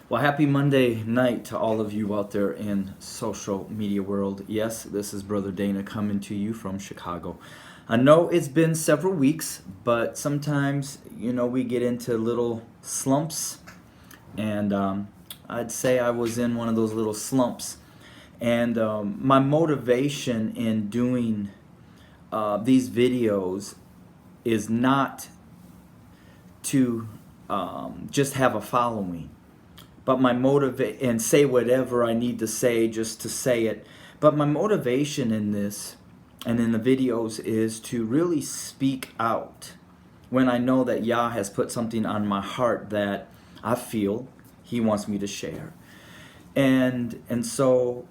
Well, happy Monday night to all of you out there in social media world. Yes, this is Brother Dana coming to you from Chicago. I know it's been several weeks, but sometimes, we get into little slumps, and I'd say I was in one of those little slumps. And my motivation in doing these videos is not to just have a following, but my motivate and say whatever I need to say just to say it. But my motivation in this and in the videos is to really speak out when I know that Yah has put something on my heart that I feel He wants me to share. And so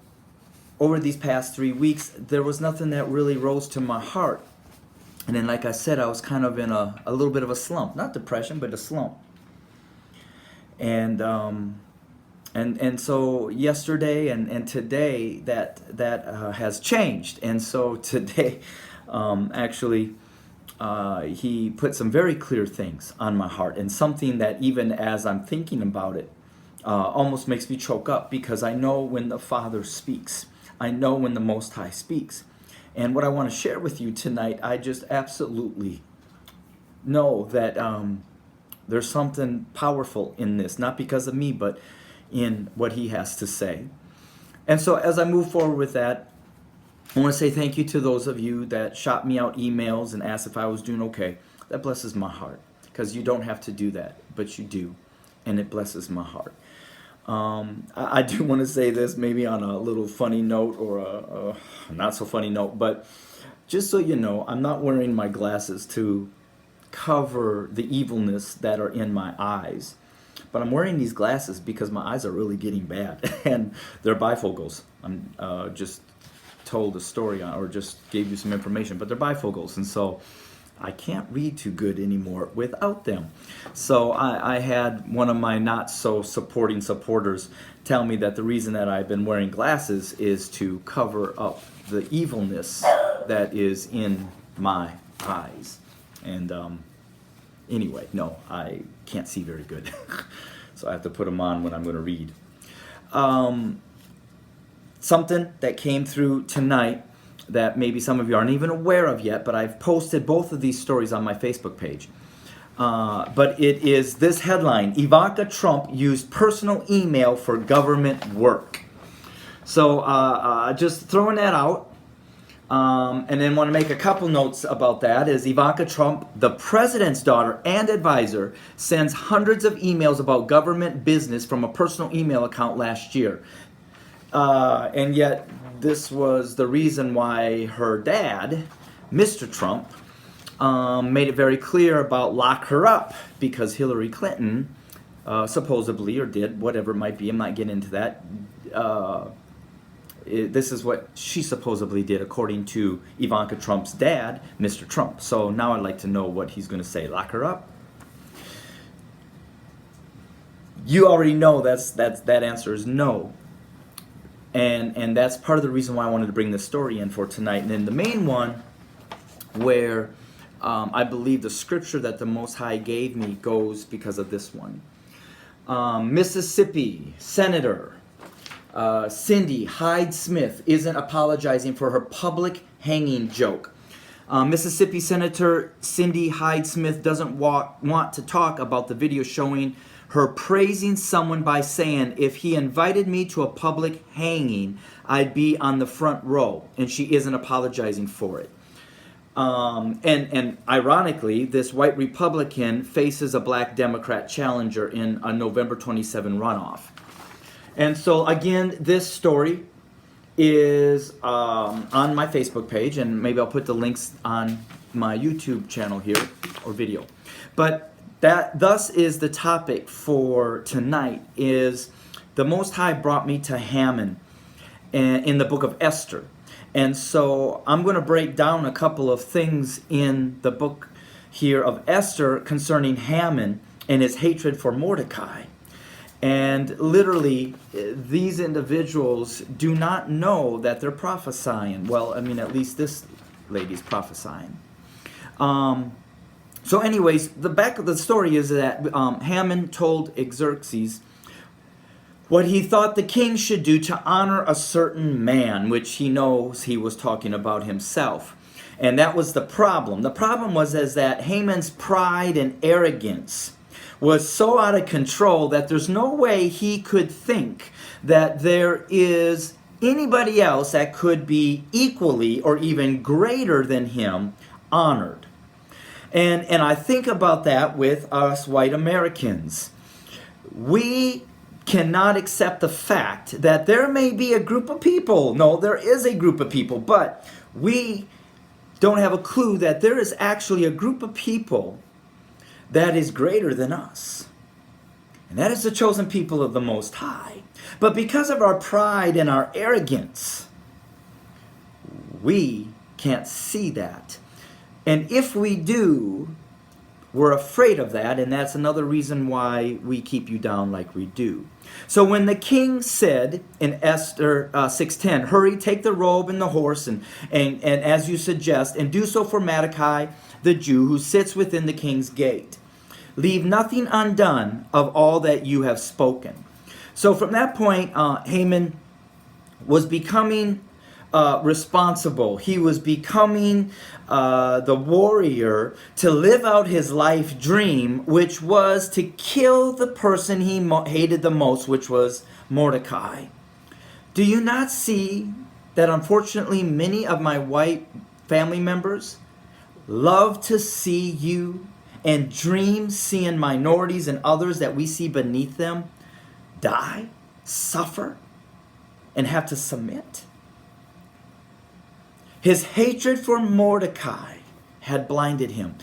over these past 3 weeks, there was nothing that really rose to my heart. And then, like I said, I was kind of in a little bit of a slump. Not depression, but a slump. And so yesterday and today that has changed. And so today, actually, he put some very clear things on my heart, and something that even as I'm thinking about it, almost makes me choke up, because I know when the Father speaks. I know when the Most High speaks. And what I want to share with you tonight, I just absolutely know that there's something powerful in this, not because of me, but in what He has to say. And so as I move forward with that, I want to say thank you to those of you that shot me out emails and asked if I was doing okay. That blesses my heart, because you don't have to do that, but you do, and it blesses my heart. I do want to say this maybe on a little funny note, or a not so funny note, but just so you know, I'm not wearing my glasses to cover the evilness that are in my eyes, but I'm wearing these glasses because my eyes are really getting bad, and they're bifocals. I'm just told a story on, or just gave you some information, but they're bifocals, and so I can't read too good anymore without them. So I had one of my not so supporting supporters tell me that the reason that I've been wearing glasses is to cover up the evilness that is in my eyes. And anyway, no, I can't see very good. So I have to put them on when I'm going to read. Something that came through tonight that maybe some of you aren't even aware of yet, but I've posted both of these stories on my Facebook page. But it is this headline: Ivanka Trump used personal email for government work. So just throwing that out. And then want to make a couple notes about that. Is Ivanka Trump, the president's daughter and advisor, sends hundreds of emails about government business from a personal email account last year. And yet this was the reason why her dad, Mr. Trump, made it very clear about lock her up, because Hillary Clinton supposedly, or did, whatever it might be, I'm not getting into that. This is what she supposedly did, according to Ivanka Trump's dad, Mr. Trump. So now I'd like to know what he's going to say. Lock her up? You already know that answer is no. And that's part of the reason why I wanted to bring this story in for tonight. And then the main one, where I believe the scripture that the Most High gave me goes because of this one. Mississippi Senator Cindy Hyde-Smith isn't apologizing for her public hanging joke. Mississippi Senator Cindy Hyde-Smith doesn't want to talk about the video showing her praising someone by saying, "If he invited me to a public hanging, I'd be on the front row," and she isn't apologizing for it. And ironically, this white Republican faces a black Democrat challenger in a November 27 runoff. And so again, this story is on my Facebook page, and maybe I'll put the links on my YouTube channel here, or video. But that thus is the topic for tonight. Is the Most High brought me to Haman in the Book of Esther. And so I'm going to break down a couple of things in the book here of Esther concerning Haman and his hatred for Mordecai. And literally, these individuals do not know that they're prophesying. Well, I mean, at least this lady's prophesying. So anyways, the back of the story is that Haman told Xerxes what he thought the king should do to honor a certain man, which he knows he was talking about himself. And that was the problem. The problem was that Haman's pride and arrogance was so out of control that there's no way he could think that there is anybody else that could be equally or even greater than him honored. And I think about that with us white Americans. We cannot accept the fact that there may be a group of people. No, there is a group of people, but we don't have a clue that there is actually a group of people that is greater than us. And that is the chosen people of the Most High. But because of our pride and our arrogance, we can't see that. And if we do, we're afraid of that, and that's another reason why we keep you down like we do. So when the king said in Esther 6:10, hurry, take the robe and the horse, and as you suggest, and do so for Mordecai the Jew who sits within the king's gate. Leave nothing undone of all that you have spoken. So from that point, Haman was becoming responsible. He was becoming the warrior to live out his life dream, which was to kill the person he hated the most, which was Mordecai. Do you not see that unfortunately many of my white family members love to see you and dream seeing minorities and others that we see beneath them die, suffer, and have to submit? His hatred for Mordecai had blinded him.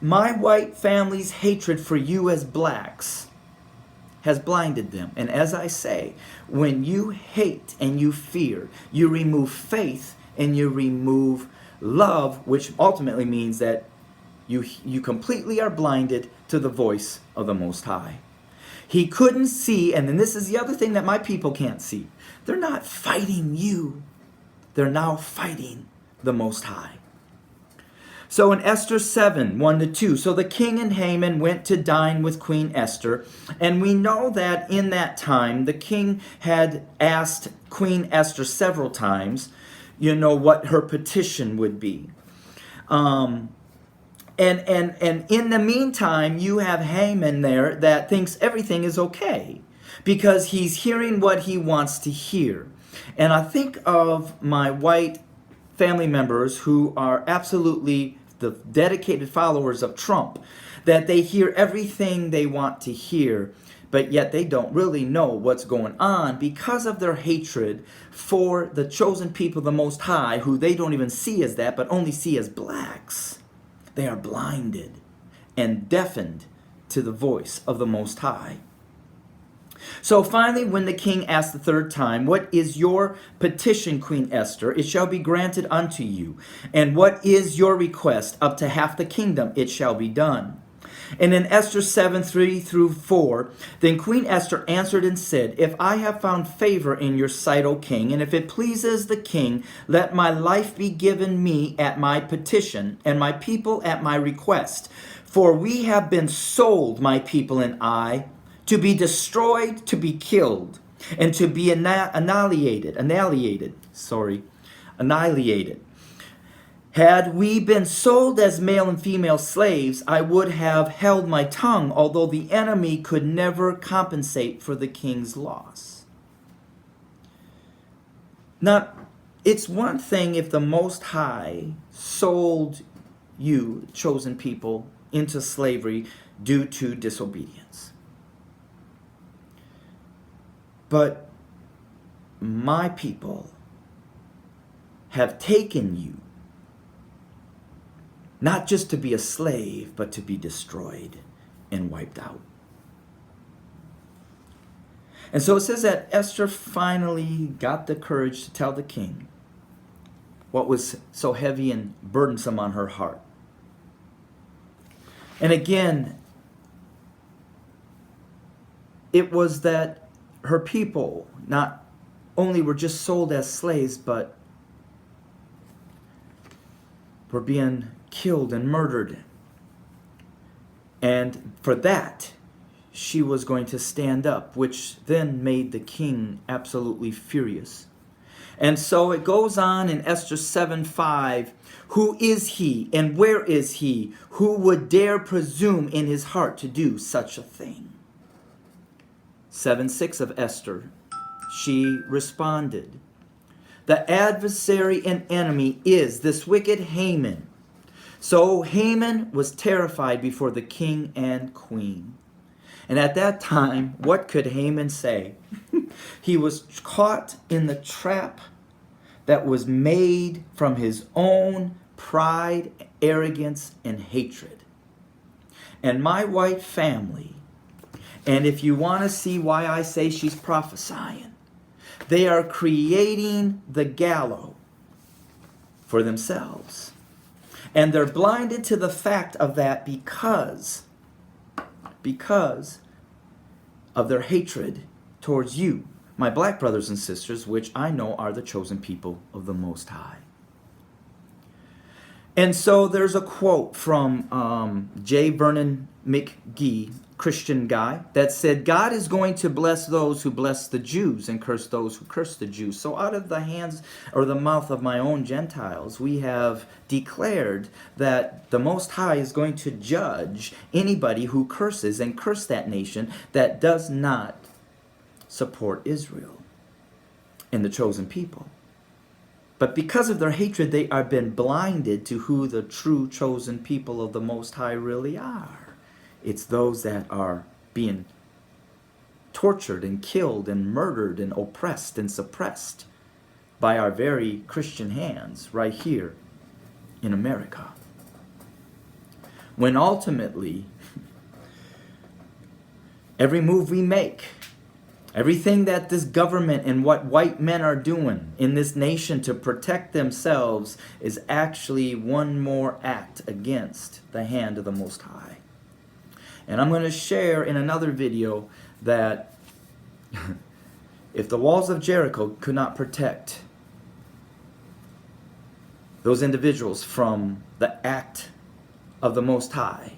My white family's hatred for you as blacks has blinded them. And as I say, when you hate and you fear, you remove faith and you remove love, which ultimately means that you completely are blinded to the voice of the Most High. He couldn't see, and then this is the other thing that my people can't see. They're not fighting you. They're now fighting the Most High. So in Esther 7, 1-2, so the king and Haman went to dine with Queen Esther. And we know that in that time, the king had asked Queen Esther several times, what her petition would be. And in the meantime, you have Haman there that thinks everything is okay because he's hearing what he wants to hear. And I think of my white family members who are absolutely the dedicated followers of Trump, that they hear everything they want to hear, but yet they don't really know what's going on because of their hatred for the chosen people of the Most High, who they don't even see as that, but only see as blacks. They are blinded and deafened to the voice of the Most High. So finally, when the king asked the third time, what is your petition, Queen Esther? It shall be granted unto you. And what is your request? Up to half the kingdom, it shall be done. And in Esther 7, 3-4, then Queen Esther answered and said, if I have found favor in your sight, O king, and if it pleases the king, let my life be given me at my petition, and my people at my request. For we have been sold, my people and I, to be destroyed, to be killed, and to be annihilated. Had we been sold as male and female slaves, I would have held my tongue, although the enemy could never compensate for the king's loss. Now, it's one thing if the Most High sold you, chosen people, into slavery due to disobedience. But my people have taken you, not just to be a slave, but to be destroyed and wiped out. And so it says that Esther finally got the courage to tell the king what was so heavy and burdensome on her heart. And again, it was that her people not only were just sold as slaves, but were being killed and murdered. And for that, she was going to stand up, which then made the king absolutely furious. And so it goes on in Esther 7:5. Who is he and where is he who would dare presume in his heart to do such a thing? 7:6 of Esther, she responded, the adversary and enemy is this wicked Haman. So Haman was terrified before the king and queen. And at that time, what could Haman say? He was caught in the trap that was made from his own pride, arrogance, and hatred. And my white family, and if you want to see why I say she's prophesying, they are creating the gallows for themselves. And they're blinded to the fact of that because of their hatred towards you, my black brothers and sisters, which I know are the chosen people of the Most High. And so there's a quote from J. Vernon McGee, Christian guy, that said, God is going to bless those who bless the Jews and curse those who curse the Jews. So out of the hands or the mouth of my own Gentiles, we have declared that the Most High is going to judge anybody who curses and curse that nation that does not support Israel and the chosen people. But because of their hatred, they are been blinded to who the true chosen people of the Most High really are. It's those that are being tortured and killed and murdered and oppressed and suppressed by our very Christian hands right here in America. When ultimately, every move we make, everything that this government and what white men are doing in this nation to protect themselves is actually one more act against the hand of the Most High. And I'm going to share in another video that if the walls of Jericho could not protect those individuals from the act of the Most High,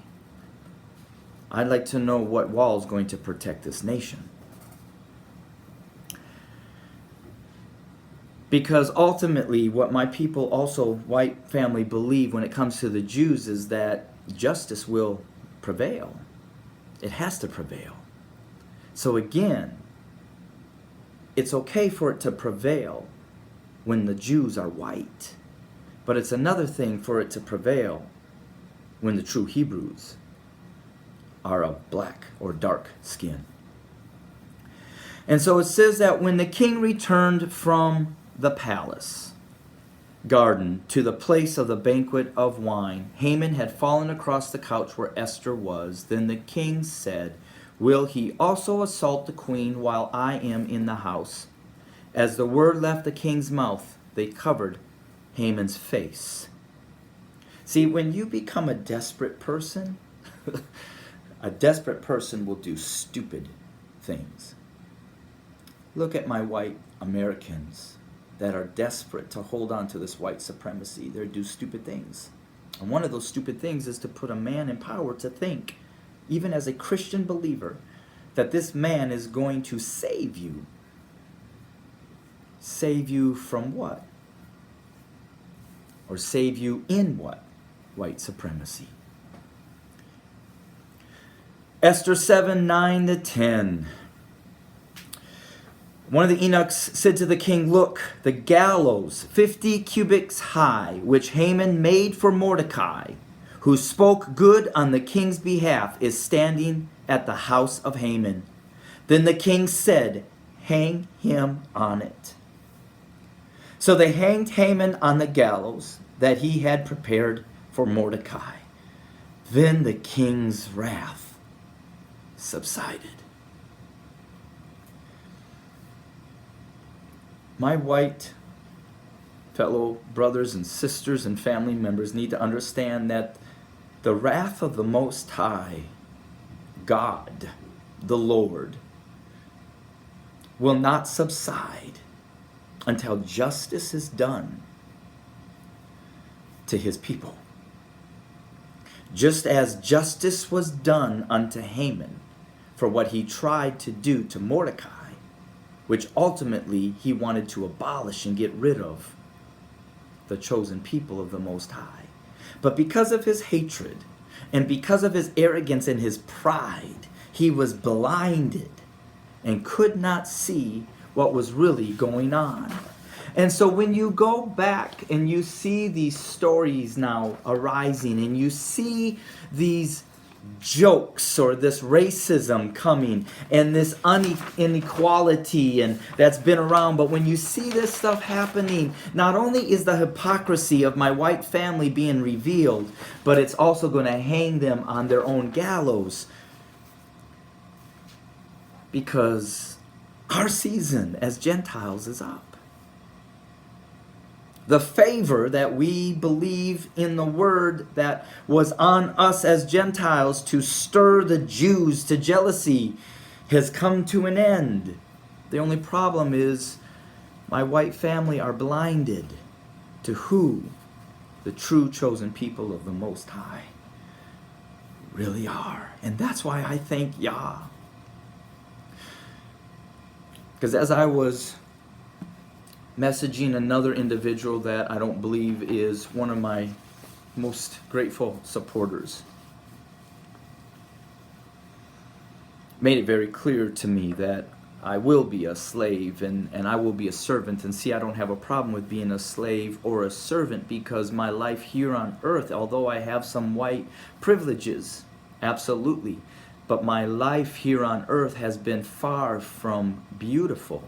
I'd like to know what wall is going to protect this nation. Because ultimately, what my people, also white family, believe when it comes to the Jews is that justice will prevail. It has to prevail. So again, it's okay for it to prevail when the Jews are white. But it's another thing for it to prevail when the true Hebrews are of black or dark skin. And so it says that when the king returned from the palace garden to the place of the banquet of wine, Haman had fallen across the couch where Esther was. Then the king said, will he also assault the queen while I am in the house? As the word left the king's mouth, they covered Haman's face. See, when you become a desperate person, a desperate person will do stupid things. Look at my white Americans that are desperate to hold on to this white supremacy. They do stupid things. And one of those stupid things is to put a man in power to think, even as a Christian believer, that this man is going to save you. Save you from what? Or save you in what? White supremacy. Esther 7:9-10. One of the eunuchs said to the king, look, the gallows 50 cubits high, which Haman made for Mordecai, who spoke good on the king's behalf, is standing at the house of Haman. Then the king said, hang him on it. So they hanged Haman on the gallows that he had prepared for Mordecai. Then the king's wrath subsided. My white fellow brothers and sisters and family members need to understand that the wrath of the Most High, God, the Lord, will not subside until justice is done to his people. Just as justice was done unto Haman for what he tried to do to Mordecai, which ultimately he wanted to abolish and get rid of the chosen people of the Most High. But because of his hatred and because of his arrogance and his pride, he was blinded and could not see what was really going on. And so when you go back and you see these stories now arising and you see these jokes or this racism coming and this inequality and that's been around, but when you see this stuff happening, not only is the hypocrisy of my white family being revealed, but it's also going to hang them on their own gallows, because our season as Gentiles is up. The favor that we believe in the word that was on us as Gentiles to stir the Jews to jealousy has come to an end. The only problem is my white family are blinded to who the true chosen people of the Most High really are. And that's why I thank Yah. Because as I was messaging another individual that I don't believe is one of my most grateful supporters, made it very clear to me that I will be a slave and I will be a servant. And see, I don't have a problem with being a slave or a servant, because my life here on earth, although I have some white privileges, absolutely, but my life here on earth has been far from beautiful.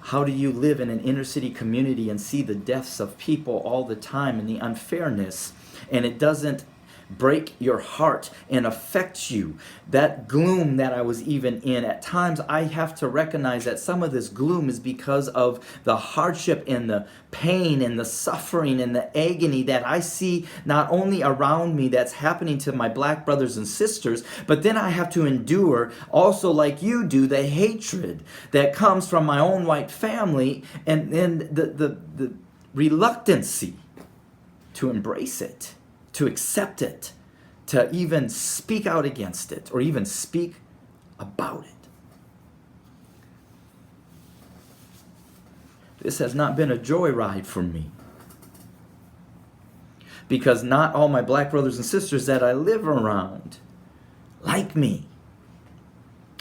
How do you live in an inner city community and see the deaths of people all the time and the unfairness, and it doesn't break your heart and affect you? That gloom that I was even in, at times I have to recognize that some of this gloom is because of the hardship and the pain and the suffering and the agony that I see not only around me that's happening to my black brothers and sisters, but then I have to endure also, like you do, the hatred that comes from my own white family, and the reluctancy to embrace it, to accept it, to even speak out against it, or even speak about it. This has not been a joyride for me, because not all my black brothers and sisters that I live around like me.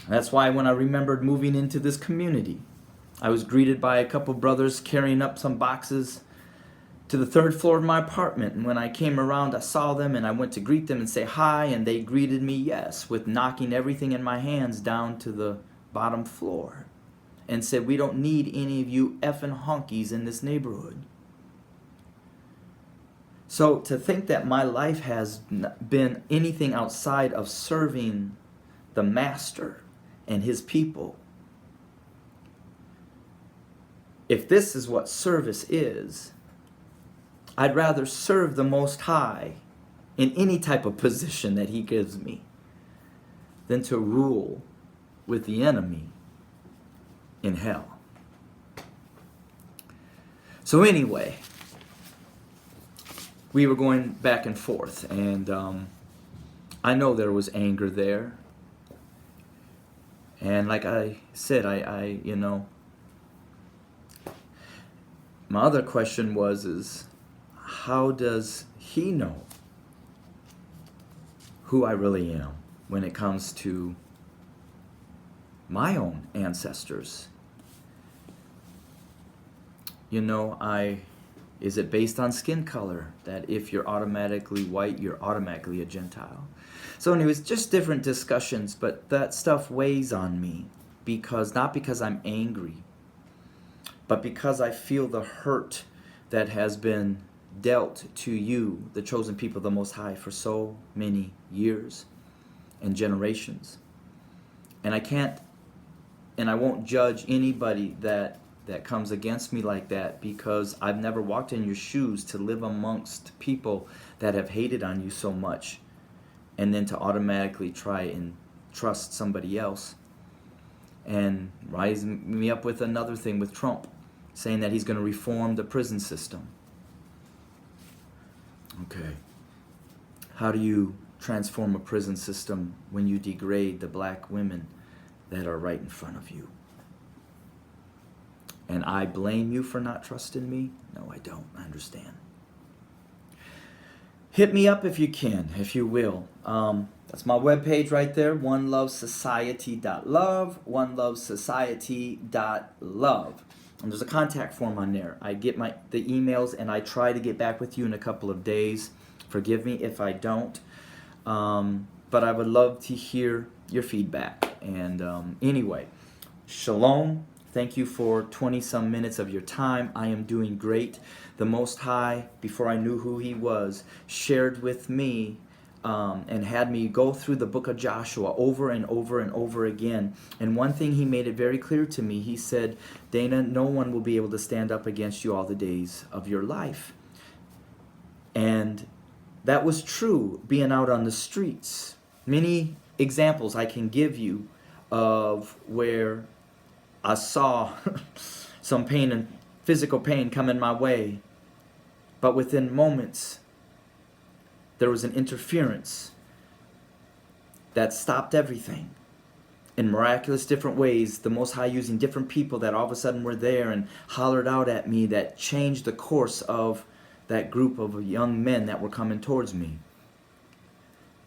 That's why when I remembered moving into this community, I was greeted by a couple brothers carrying up some boxes to the third floor of my apartment. And when I came around, I saw them and I went to greet them and say hi, and they greeted me, yes, with knocking everything in my hands down to the bottom floor, and said, we don't need any of you effing honkies in this neighborhood. So to think that my life has been anything outside of serving the Master and his people, if this is what service is, I'd rather serve the Most High in any type of position that he gives me than to rule with the enemy in hell. So anyway, we were going back and forth, and I know there was anger there. And like I said, I my other question is, how does he know who I really am when it comes to my own ancestors? Is it based on skin color, that if you're automatically white, you're automatically a Gentile? So anyways, just different discussions, but that stuff weighs on me, not because I'm angry, but because I feel the hurt that has been dealt to you, the chosen people of the Most High, for so many years and generations. And I won't judge anybody that comes against me like that, because I've never walked in your shoes to live amongst people that have hated on you so much, and then to automatically try and trust somebody else. And rise me up with another thing with Trump, saying that he's going to reform the prison system. Okay. How do you transform a prison system when you degrade the black women that are right in front of you. And I blame you for not trusting me? No, I don't. I understand. Hit me up if you can, if you will. That's my webpage right there, onelovesociety.love, onelovesociety.love. And there's a contact form on there. I get the emails and I try to get back with you in a couple of days. Forgive me if I don't. But I would love to hear your feedback. And anyway, shalom. Thank you for 20-some minutes of your time. I am doing great. The Most High, before I knew who He was, shared with me and had me go through the book of Joshua over and over and over again. And one thing He made it very clear to me. He said, Dana, no one will be able to stand up against you all the days of your life. And that was true being out on the streets. Many examples I can give you of where I saw some pain and physical pain coming my way, but within moments, there was an interference that stopped everything. In miraculous different ways, the Most High using different people that all of a sudden were there and hollered out at me that changed the course of that group of young men that were coming towards me.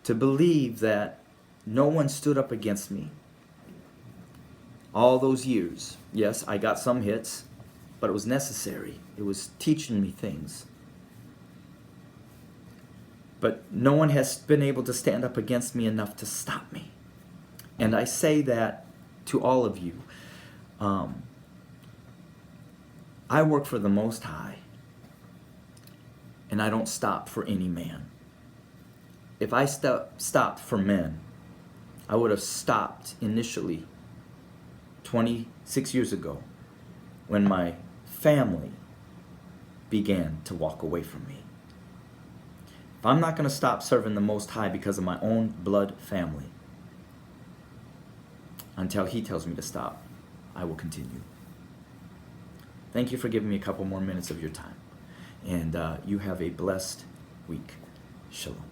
To believe that no one stood up against me. All those years, yes, I got some hits, but it was necessary. It was teaching me things. But no one has been able to stand up against me enough to stop me. And I say that to all of you. I work for the Most High, and I don't stop for any man. If I stopped for men, I would have stopped initially 26 years ago when my family began to walk away from me. If I'm not going to stop serving the Most High because of my own blood family, until He tells me to stop, I will continue. Thank you for giving me a couple more minutes of your time. And you have a blessed week. Shalom.